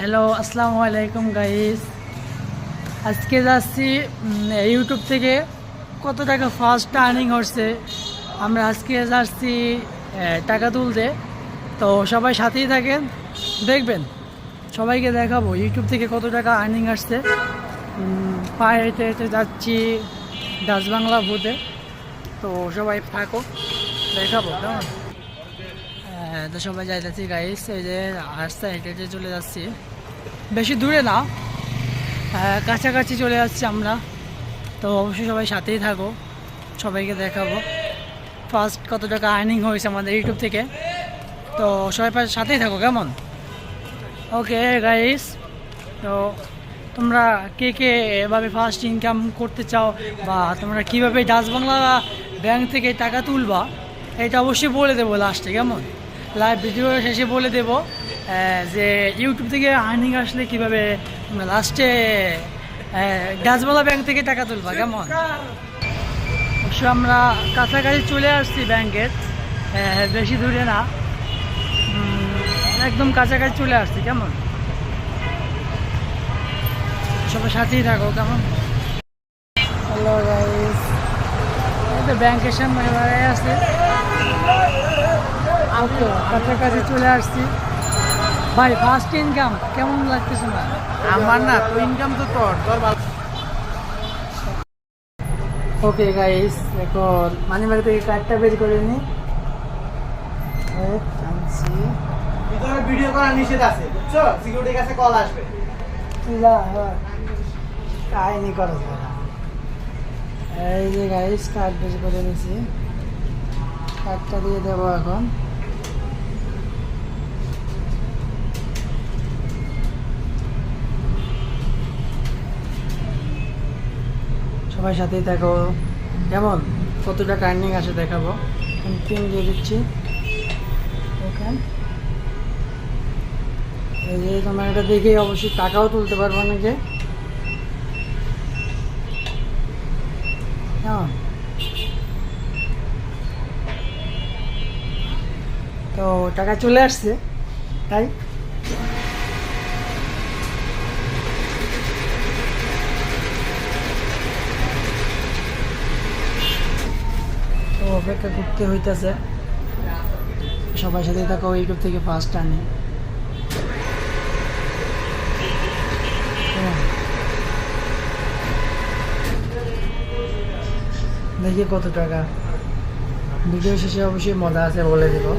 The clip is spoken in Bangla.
হ্যালো, আসসালামু আলাইকুম গাইস। আজকে যাচ্ছি ইউটিউব থেকে কত টাকা ফার্স্ট আর্নিং হচ্ছে। আমরা আজকে যাচ্ছি টাকা তুলতে। তো সবাই সাথেই থাকেন, দেখবেন। সবাইকে দেখাবো ইউটিউব থেকে কত টাকা আর্নিং আসছে। পায়ে হেঁটে হেঁটে যাচ্ছি ডাচ বাংলা বুথে। তো সবাই থাকো, দেখাবো কেমন। তো সবাই যাইতেছি গাইস, এই যে রাস্তা হেঁটে হেঁটে চলে যাচ্ছি, বেশি দূরে না, কাছাকাছি চলে যাচ্ছি আমরা। তো অবশ্যই সবাই সাথেই থাকো, সবাইকে দেখাবো ফার্স্ট কত টাকা আর্নিং হয়েছে আমাদের ইউটিউব থেকে। তো সবাই সাথেই থাকো কেমন। ওকে গাইস, তো তোমরা কে কে এভাবে ফার্স্ট ইনকাম করতে চাও, বা তোমরা কীভাবে ডাচ বাংলা ব্যাংক থেকে টাকা তুলবা, এটা অবশ্যই বলে দেবো লাস্টে কেমন। লাইভ ভিডিও শেষে বলে দেবো যে ইউটিউব থেকে আর্নিং আসলে কীভাবে লাস্টে ডাচ বাংলা ব্যাংক থেকে টাকা তুলবা কেমন। অবশ্যই আমরা কাছাকাছি চলে আসছি ব্যাংকের, বেশি দূরে না, একদম কাছাকাছি চলে আসছি কেমন। সবাই সাথেই থাকো কেমন। হ্যালো গাইস, এই তো ব্যাংকের সামনে দাঁড়িয়ে আছে। ওকে, কাছাকাছি চলে আসছি ভাই। ফার্স্ট ইনকাম কেমন লাগতেছে না আমার? না তো ইনকাম তো তোর ভালো। ওকে গাইস, এখন মানিব্যাগ থেকে কার্ডটা বের করে নি, আনছি। ভিতরে ভিডিও করা নিষেধ আছে, বুঝছো? সিকিউরিটির কাছে কল আসবে। কাহিনি করা যায় না। এই যে গাইস, কার্ড বের করে নিছি, কার্ডটা দিয়ে দেবো এখন। সবাই সাথেই থাকো কেমন, কত টাকা আর্নিং আসে দেখাবো। পিন দিয়ে দিচ্ছি। ওকে, এই যে তোমার এটা দেখে অবশ্যই টাকাও তুলতে পারবো নাকি কেমন। তো টাকা চলে আসছে তাই তো অপেক্ষা করতে হইতেছে। সবার সাথে থাকো, ইউটিউব থেকে ফার্স্ট আনি। দেখি কত টাকা। ভিডিও শেষে অবশ্যই মজা আছে বলে দেবো।